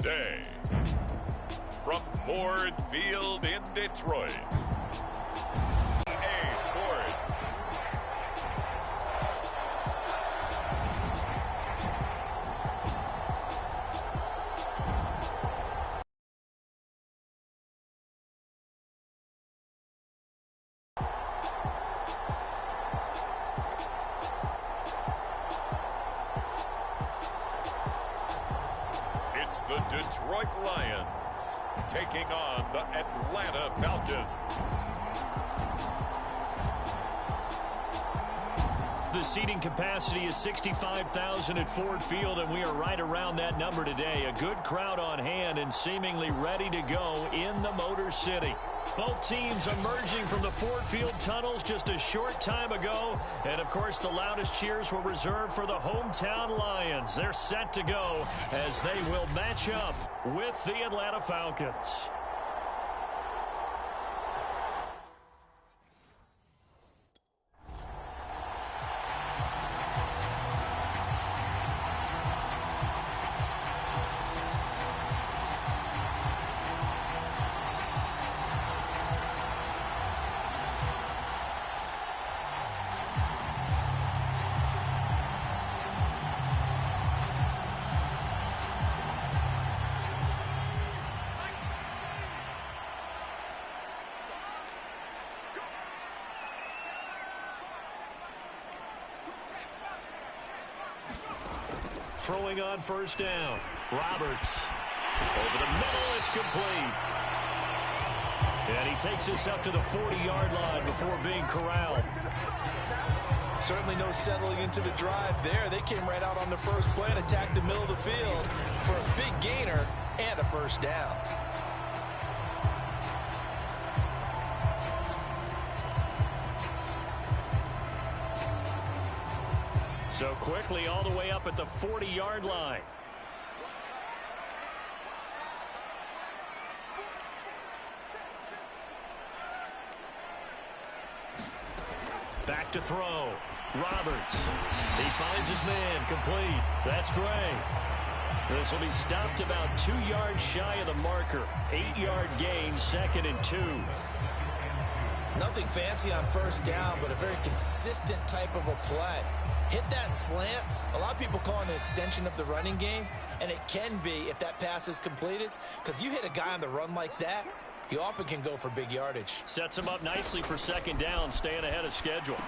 today. From Ford Field in Detroit, EA Sports. It's the Detroit Lions taking on the Atlanta Falcons. The seating capacity is 65,000 at Ford Field, and we are right around that number today. A good crowd on hand and seemingly ready to go in the Motor City. Both teams emerging from the Ford Field tunnels just a short time ago. And, of course, the loudest cheers were reserved for the hometown Lions. They're set to go as they will match up with the Atlanta Falcons. Throwing on first down. Roberts. Over the middle, it's complete. And he takes us up to the 40-yard line before being corralled. Certainly no settling into the drive there. They came right out on the first play and attacked the middle of the field for a big gainer and a first down. So quickly all the way up at the 40-yard line. Back to throw. Roberts. He finds his man. Complete. That's Gray. This will be stopped about 2 yards shy of the marker. 8-yard gain, 2nd and 2. Nothing fancy on first down, but a very consistent type of a play. Hit that slant. A lot of people call it an extension of the running game, and it can be if that pass is completed, because you hit a guy on the run like that, he often can go for big yardage. Sets him up nicely for second down, staying ahead of schedule.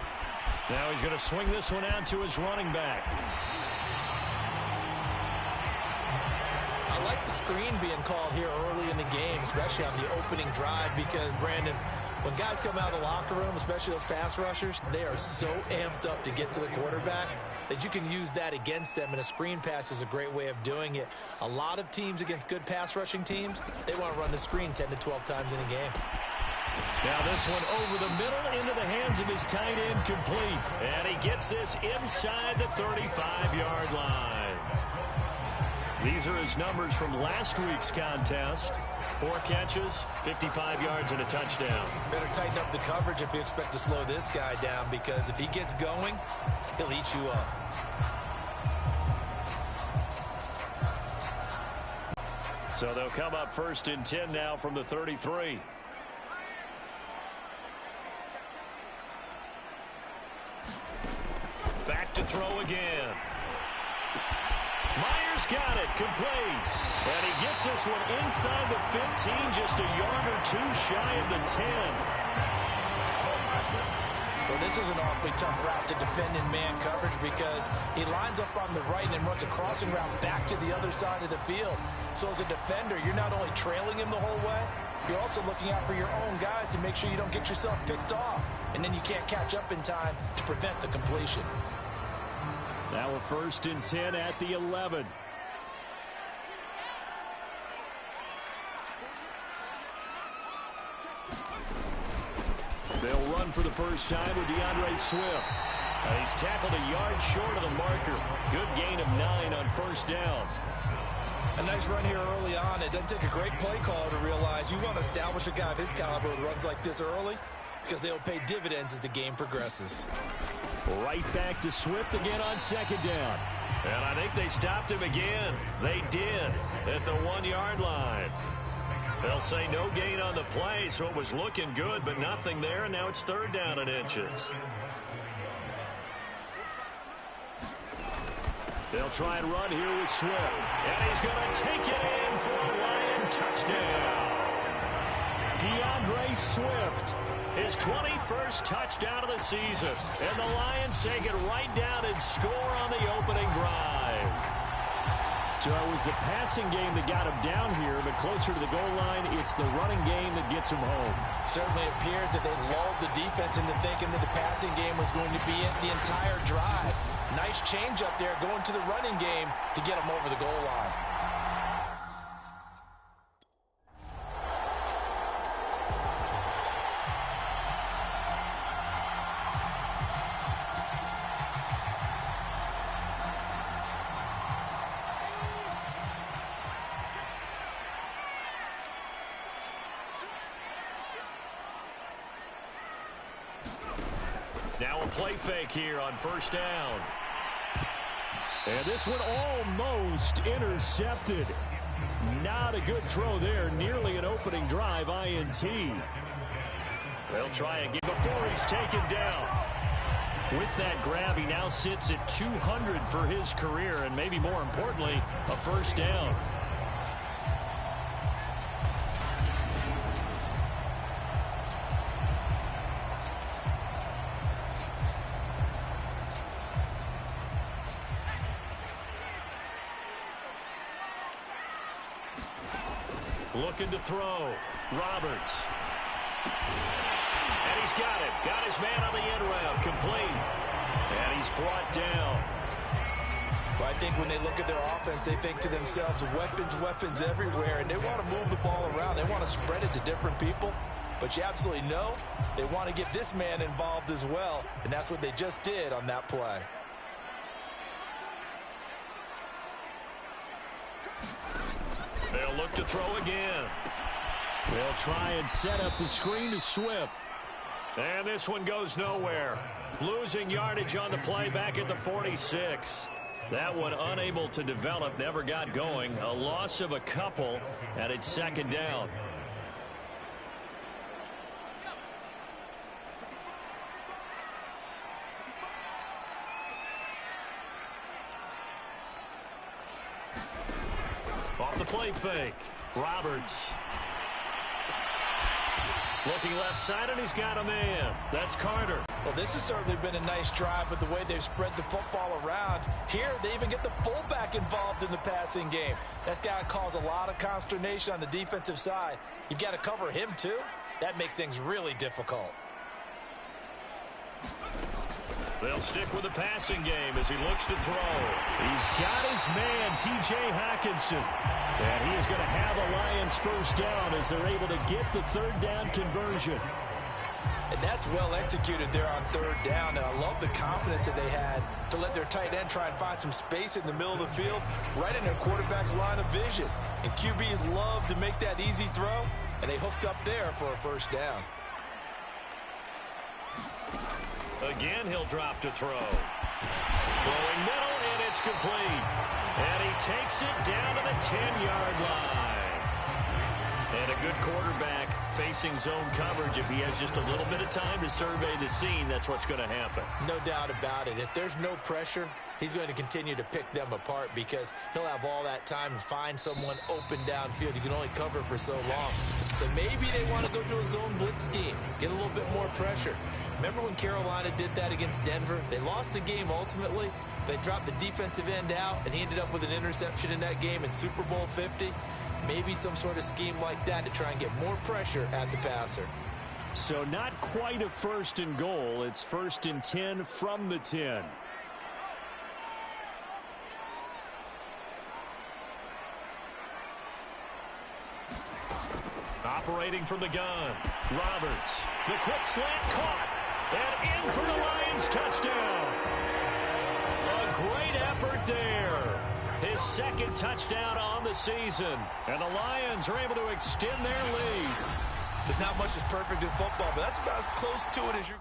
Now he's going to swing this one out to his running back. I like the screen being called here early in the game, especially on the opening drive, because, Brandon, when guys come out of the locker room, especially those pass rushers, they are so amped up to get to the quarterback that you can use that against them, and a screen pass is a great way of doing it. A lot of teams against good pass rushing teams, they want to run the screen 10 to 12 times in a game. Now this one over the middle into the hands of his tight end, complete. And he gets this inside the 35-yard line. These are his numbers from last week's contest. 4 catches, 55 yards, and a touchdown. Better tighten up the coverage if you expect to slow this guy down, because if he gets going, he'll eat you up. So they'll come up 1st and 10 now from the 33. Back to throw again. Myers got it, complete. And he gets this one inside the 15, just a yard or 2 shy of the 10. Well, this is an awfully tough route to defend in man coverage, because he lines up on the right and then runs a crossing route back to the other side of the field. So as a defender, you're not only trailing him the whole way, you're also looking out for your own guys to make sure you don't get yourself picked off. And then you can't catch up in time to prevent the completion. Now a 1st and 10 at the 11. They'll run for the first time with DeAndre Swift. He's tackled a yard short of the marker. Good gain of 9 on first down. A nice run here early on. It doesn't take a great play caller to realize you want to establish a guy of his caliber with runs like this early, because they'll pay dividends as the game progresses. Right back to Swift again on second down. And I think they stopped him again. They did at the 1-yard line. They'll say no gain on the play, so it was looking good, but nothing there, and now it's 3rd down and inches. They'll try and run here with Swift. And he's going to take it in for a Lion touchdown. DeAndre Swift, his 21st touchdown of the season. And the Lions take it right down and score on the opening drive. So it was the passing game that got him down here, but closer to the goal line, it's the running game that gets him home. Certainly appears that they lulled the defense into thinking that the passing game was going to be it the entire drive. Nice change up there going to the running game to get him over the goal line. Now a play fake here on 1st down. And this one almost intercepted. Not a good throw there. Nearly an opening drive INT. They'll try again before he's taken down. With that grab, he now sits at 200 for his career, and maybe more importantly, a 1st down. Looking to throw. Roberts. And he's got it. Got his man on the end route. Complete. And he's brought down. Well, I think when they look at their offense, they think to themselves, weapons, weapons everywhere. And they want to move the ball around. They want to spread it to different people. But you absolutely know they want to get this man involved as well. And that's what they just did on that play. They'll look to throw again. They'll try and set up the screen to Swift. And this one goes nowhere. Losing yardage on the play back at the 46. That one unable to develop, never got going. A loss of a couple, and it's 2nd down. Off the play fake. Roberts. Looking left side, and he's got a man. That's Carter. Well, this has certainly been a nice drive with the way they've spread the football around. Here, they even get the fullback involved in the passing game. That's got to cause a lot of consternation on the defensive side. You've got to cover him, too. That makes things really difficult. They'll stick with the passing game as he looks to throw. He's got his man, T.J. Hockenson. And he is going to have a Lions 1st down as they're able to get the 3rd down conversion. And that's well executed there on 3rd down. And I love the confidence that they had to let their tight end try and find some space in the middle of the field, right in their quarterback's line of vision. And QBs love to make that easy throw, and they hooked up there for a 1st down. Again, he'll drop to throw. Throwing middle, and it's complete. And he takes it down to the 10-yard line. And a good quarterback facing zone coverage. If he has just a little bit of time to survey the scene, that's what's going to happen. No doubt about it. If there's no pressure, he's going to continue to pick them apart because he'll have all that time to find someone open downfield. You can only cover for so long. So maybe they want to go to a zone blitz scheme, get a little bit more pressure. Remember when Carolina did that against Denver? They lost the game ultimately. They dropped the defensive end out, and he ended up with an interception in that game in Super Bowl 50. Maybe some sort of scheme like that to try and get more pressure at the passer. So not quite a 1st and goal. It's 1st and 10 from the 10. Operating from the gun. Roberts. The quick slant caught. And in for the Lions touchdown. A great effort there. His 2nd touchdown on the season. And the Lions are able to extend their lead. There's not much that's perfect in football, but that's about as close to it as you're...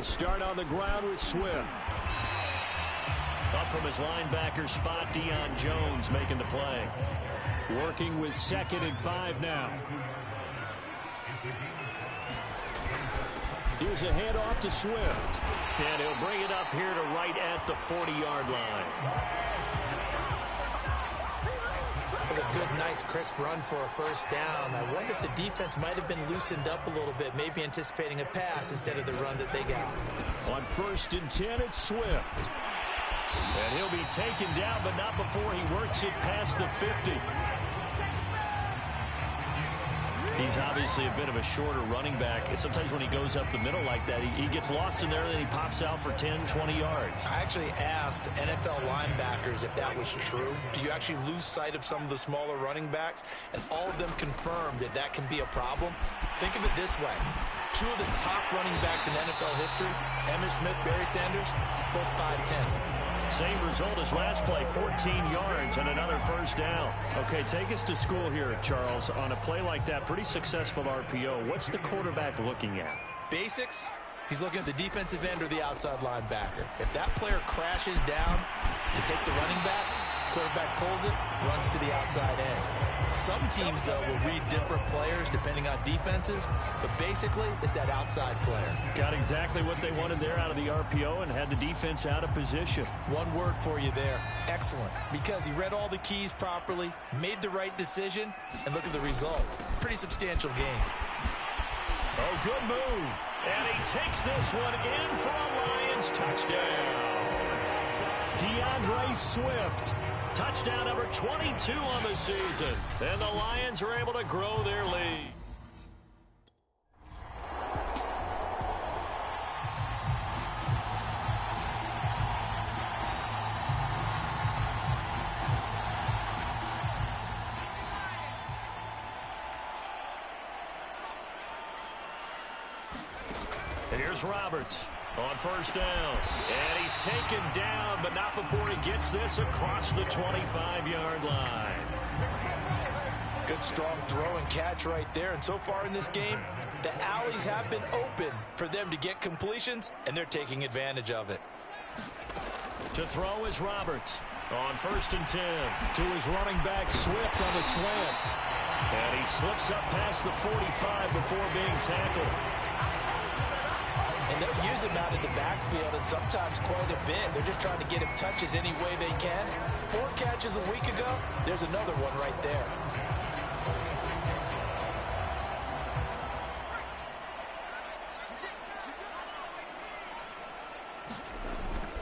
They'll start on the ground with Swift. Up from his linebacker spot, Deion Jones making the play. Working with 2nd and 5 now. Here's a handoff to Swift. And he'll bring it up here to right at the 40-yard line. That was a good, nice, crisp run for a first down. I wonder if the defense might have been loosened up a little bit, maybe anticipating a pass instead of the run that they got. On 1st and 10, it's Swift. And he'll be taken down, but not before he works it past the 50. He's obviously a bit of a shorter running back. Sometimes when he goes up the middle like that, he gets lost in there, and then he pops out for 10, 20 yards. I actually asked NFL linebackers if that was true. Do you actually lose sight of some of the smaller running backs? And all of them confirmed that that can be a problem. Think of it this way. 2 of the top running backs in NFL history, Emmitt Smith, Barry Sanders, both 5'10". Same result as last play, 14 yards and another first down. Okay, take us to school here, Charles. On a play like that, pretty successful RPO. What's the quarterback looking at? Basics. He's looking at the defensive end or the outside linebacker. If that player crashes down to take the running back, quarterback pulls it, runs to the outside end. Some teams, though, will read different players depending on defenses, but basically it's that outside player. Got exactly what they wanted there out of the RPO and had the defense out of position. One word for you there, excellent, because he read all the keys properly, made the right decision, and look at the result. Pretty substantial game. Oh, good move. And he takes this one in for a Lions touchdown. DeAndre Swift. Touchdown number 22 on the season. And the Lions are able to grow their lead. And here's Roberts on first down. And he's taken down, but not before he gets this across the 25-yard line. Good, strong throw and catch right there. And so far in this game, the alleys have been open for them to get completions, and they're taking advantage of it. To throw is Roberts on 1st and 10. To his running back, Swift on the slant. And he slips up past the 45 before being tackled. And they'll use him out of the backfield, and sometimes quite a bit. They're just trying to get him touches any way they can. 4 catches a week ago, there's another one right there.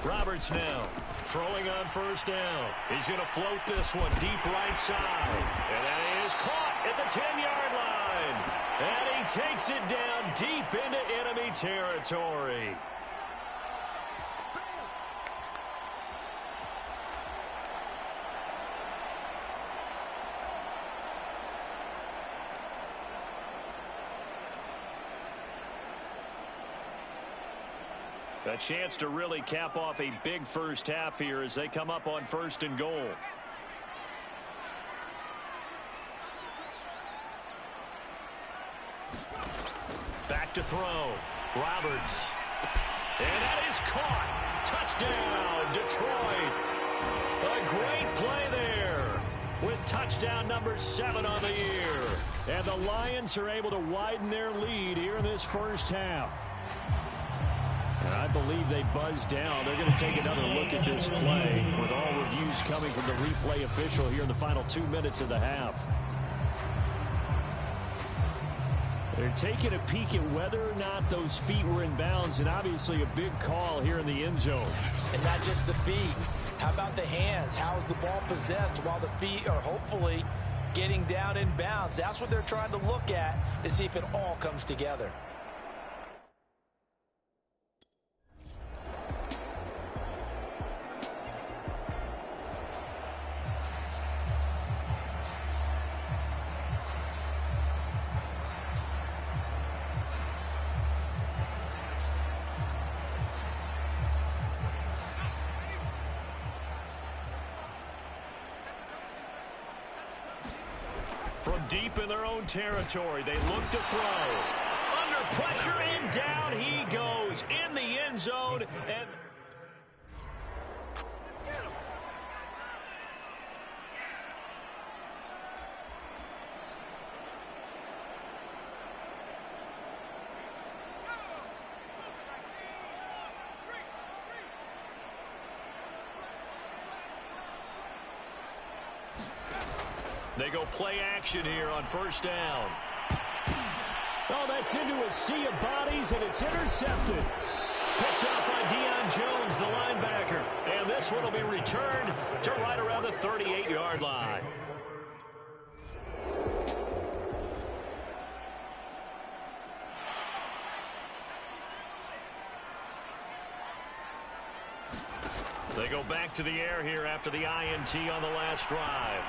Roberts now throwing on first down. He's going to float this one deep right side. And that is caught at the 10-yard line. And he takes it down deep into enemy territory. A chance to really cap off a big first half here as they come up on 1st and goal. Back to throw. Roberts. And that is caught. Touchdown, Detroit. A great play there with touchdown number 7 on the year. And the Lions are able to widen their lead here in this first half. And I believe they buzzed down. They're going to take another look at this play with all reviews coming from the replay official here in the final 2 minutes of the half. They're taking a peek at whether or not those feet were in bounds, and obviously a big call here in the end zone. And not just the feet. How about the hands? How is the ball possessed while the feet are hopefully getting down in bounds? That's what they're trying to look at to see if it all comes together. From deep in their own territory, they look to throw. Under pressure, and down he goes in the end zone. And they go play action here on first down. Oh, that's into a sea of bodies, and it's intercepted. Picked up by Deion Jones, the linebacker. And this one will be returned to right around the 38-yard line. They go back to the air here after the INT on the last drive.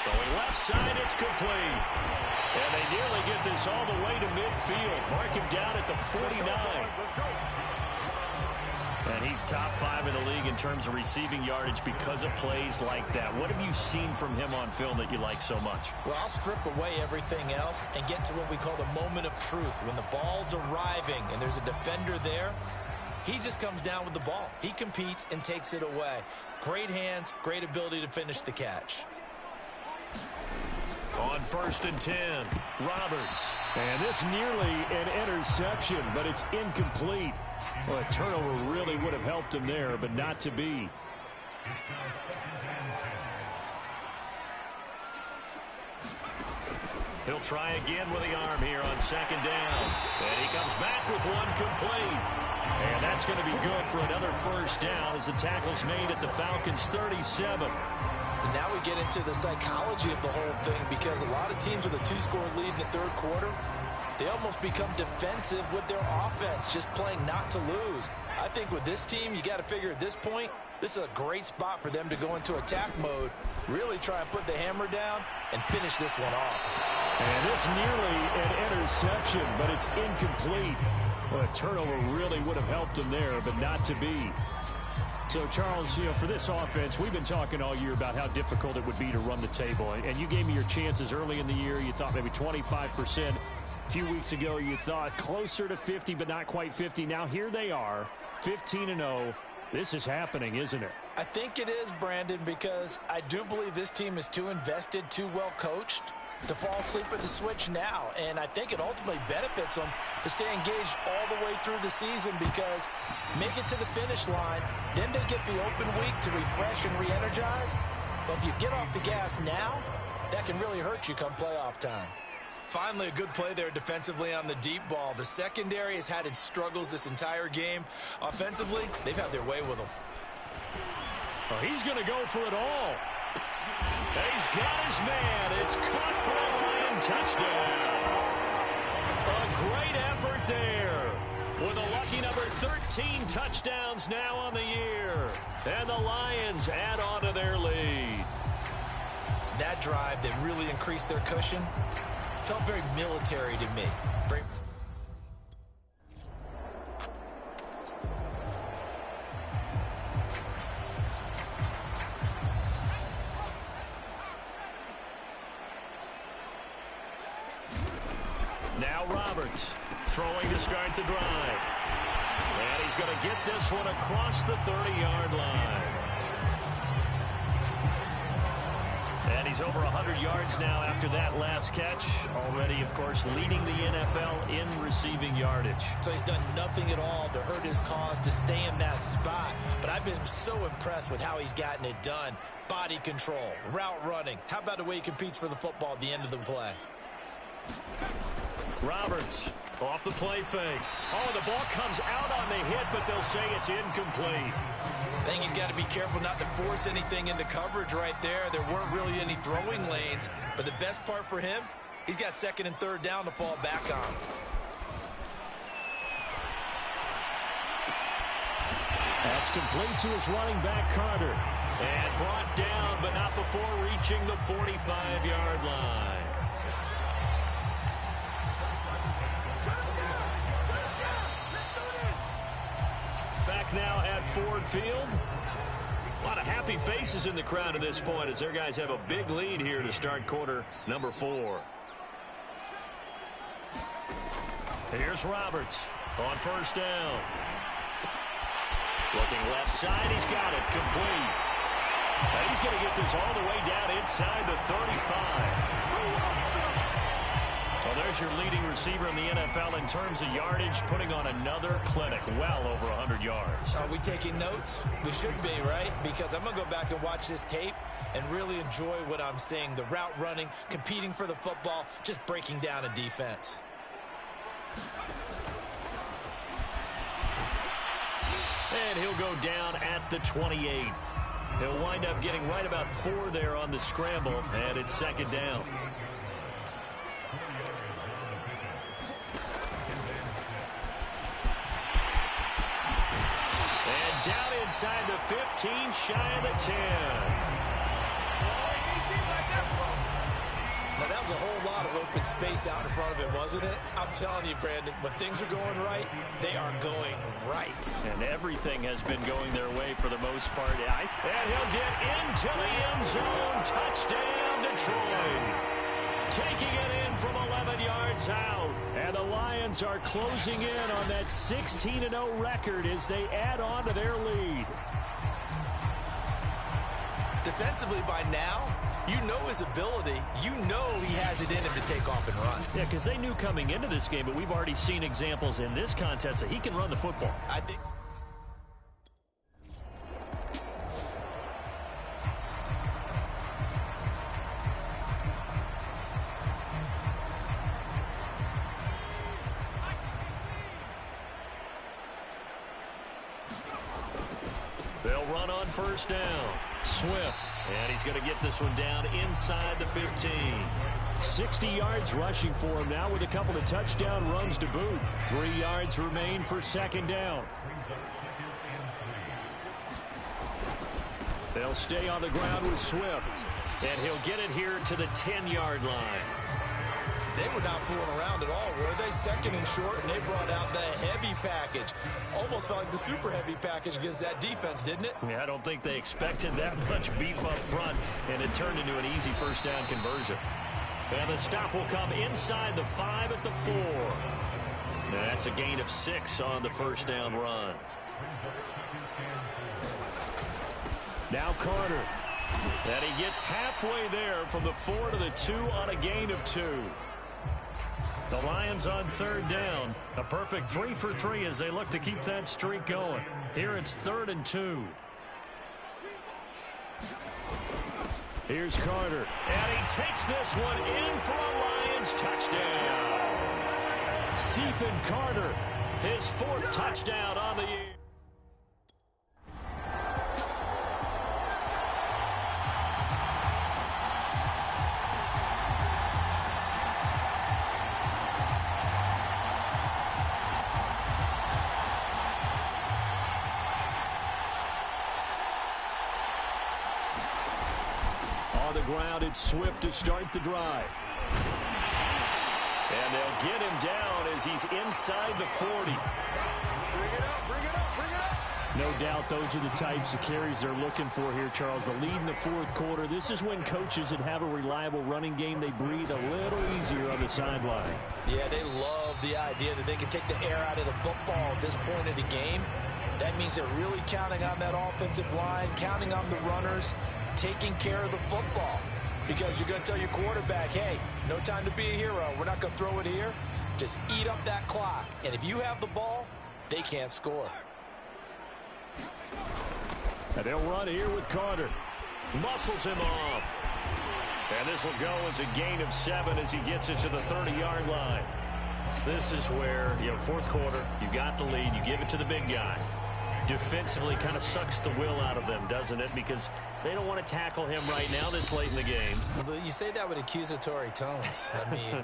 Throwing left side, it's complete. And they nearly get this all the way to midfield. Mark him down at the 49. And he's top 5 in the league in terms of receiving yardage because of plays like that. What have you seen from him on film that you like so much? Well, I'll strip away everything else and get to what we call the moment of truth. When the ball's arriving and there's a defender there, he just comes down with the ball. He competes and takes it away. Great hands, great ability to finish the catch. On first and 10, Roberts. And this nearly an interception, but it's incomplete. Well, a turnover really would have helped him there, but not to be. He'll try again with the arm here on second down. And he comes back with one complete. And that's going to be good for another first down as the tackle's made at the Falcons' 37. And now we get into the psychology of the whole thing, because a lot of teams with a 2-score lead in the third quarter, they almost become defensive with their offense, just playing not to lose. I think with this team, you got to figure at this point, this is a great spot for them to go into attack mode, really try and put the hammer down and finish this one off. And this nearly an interception, but it's incomplete. Well, a turnover really would have helped him there, but not to be. So, Charles, you know, for this offense, we've been talking all year about how difficult it would be to run the table. And you gave me your chances early in the year. You thought maybe 25%. A few weeks ago, you thought closer to 50, but not quite 50. Now, here they are, 15-0. This is happening, isn't it? I think it is, Brandon, because I do believe this team is too invested, too well coached to fall asleep at the switch now. And I think it ultimately benefits them to stay engaged all the way through the season, because make it to the finish line, then they get the open week to refresh and re-energize. But if you get off the gas now, that can really hurt you come playoff time. Finally, a good play there defensively on the deep ball. The secondary has had its struggles this entire game. Offensively, they've had their way with them. Oh, he's going to go for it all. He's got his man. It's caught for a Lion touchdown. A great effort there. With a lucky number 13 touchdowns now on the year. And the Lions add on to their lead. That drive that really increased their cushion felt very military to me. Very Now Roberts throwing to start the drive. And he's going to get this one across the 30-yard line. And he's over 100 yards now after that last catch. Already, of course, leading the NFL in receiving yardage. So he's done nothing at all to hurt his cause to stay in that spot. But I've been so impressed with how he's gotten it done. Body control, route running. How about the way he competes for the football at the end of the play? Roberts off the play fake. Oh, the ball comes out on the hit, but they'll say it's incomplete. I think he's got to be careful not to force anything into coverage right there. There weren't really any throwing lanes, but the best part for him, he's got second and third down to fall back on. That's complete to his running back, Carter. And brought down, but not before reaching the 45-yard line. Back now at Ford Field. A lot of happy faces in the crowd at this point as their guys have a big lead here to start quarter number 4. Here's Roberts. On first down. Looking left side. He's got it. Complete. And he's going to get this all the way down inside the 35. Well, there's your leading receiver in the NFL in terms of yardage, putting on another clinic, well over 100 yards. Are we taking notes? We should be, right? Because I'm going to go back and watch this tape and really enjoy what I'm seeing. The route running, competing for the football, just breaking down a defense. And he'll go down at the 28. He'll wind up getting right about 4 there on the scramble, and it's second down. And down inside the 15, shy of the 10. Now, that was a whole lot of open space out in front of it, wasn't it? I'm telling you, Brandon, when things are going right, they are going right. And everything has been going their way for the most part. And he'll get into the end zone. Touchdown, Detroit. Taking it in from 11 yards out. And the Lions are closing in on that 16-0 record as they add on to their lead. Defensively by now, you know his ability. You know he has it in him to take off and run. Yeah, because they knew coming into this game, but we've already seen examples in this contest that he can run the football. I think. They'll run on first down. Swift, and he's going to get this one down inside the 15. 60 yards rushing for him now with a couple of touchdown runs to boot. 3 yards remain for second down. They'll stay on the ground with Swift, and he'll get it here to the 10-yard line. They were not fooling around at all, were they? Second and short, and they brought out the heavy package. Almost felt like the super heavy package against that defense, didn't it? Yeah, I don't think they expected that much beef up front, and it turned into an easy first down conversion. And the stop will come inside the 5 at the 4. Now that's a gain of 6 on the first down run. Now Carter. And he gets halfway there from the 4 to the 2 on a gain of 2. The Lions on third down. A perfect 3 for 3 as they look to keep that streak going. Here it's 3rd and 2. Here's Carter. And he takes this one in for a Lions touchdown. Stephen Carter. His 4th touchdown on the year. On the ground, it's Swift to start the drive. And they'll get him down as he's inside the 40. Bring it up, bring it up, bring it up. No doubt those are the types of carries they're looking for here, Charles. The lead in the 4th quarter. This is when coaches that have a reliable running game, they breathe a little easier on the sideline. Yeah, they love the idea that they can take the air out of the football at this point of the game. That means they're really counting on that offensive line, counting on the runners, taking care of the football. Because you're going to tell your quarterback, hey, no time to be a hero. We're not going to throw it here. Just eat up that clock. And if you have the ball, they can't score. And they'll run here with Carter. Muscles him off. And this will go as a gain of 7 as he gets it to the 30-yard line. This is where, 4th quarter, you got the lead, you give it to the big guy. Defensively kind of sucks the will out of them, doesn't it? Because they don't want to tackle him right now this late in the game. But you say that with accusatory tones. I mean,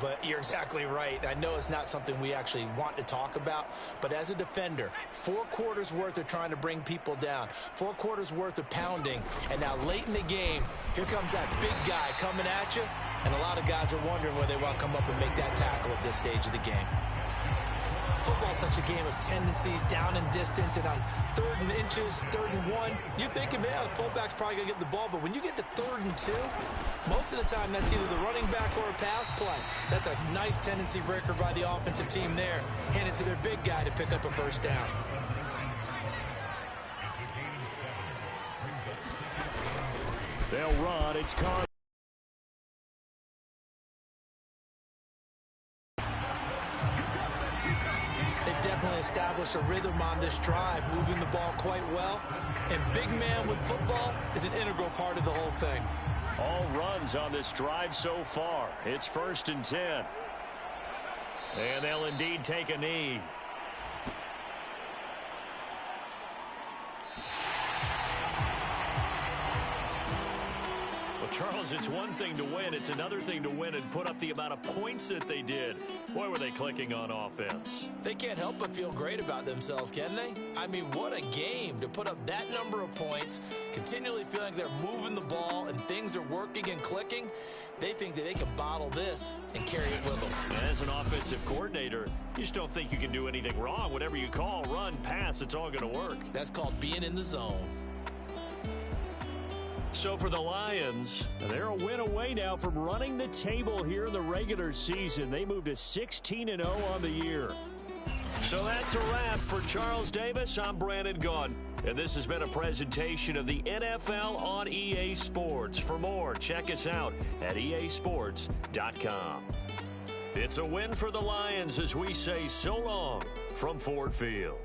but you're exactly right. I know it's not something we actually want to talk about, but as a defender, 4 quarters worth of trying to bring people down, 4 quarters worth of pounding, and now late in the game, here comes that big guy coming at you, and a lot of guys are wondering whether they want to come up and make that tackle at this stage of the game. Football such a game of tendencies, down and distance, and on 3rd and inches, 3rd and 1. You think, man, the fullback's probably going to get the ball, but when you get to 3rd and 2, most of the time that's either the running back or a pass play. So that's a nice tendency breaker by the offensive team there. Hand it to their big guy to pick up a first down. They'll run. It's Carr. They've definitely established a rhythm on this drive, moving the ball quite well. And big man with football is an integral part of the whole thing. All runs on this drive so far. It's 1st and 10. And they'll indeed take a knee. Charles, it's one thing to win. It's another thing to win and put up the amount of points that they did. Boy, were they clicking on offense. They can't help but feel great about themselves, can they? I mean, what a game to put up that number of points, continually feeling like they're moving the ball and things are working and clicking. They think that they can bottle this and carry it with them. As an offensive coordinator, you just don't think you can do anything wrong. Whatever you call, run, pass, it's all going to work. That's called being in the zone. So for the Lions, they're a win away now from running the table here in the regular season. They moved to 16-0 on the year. So that's a wrap for Charles Davis. I'm Brandon Gaughan, and this has been a presentation of the NFL on EA Sports. For more, check us out at easports.com. It's a win for the Lions as we say so long from Ford Field.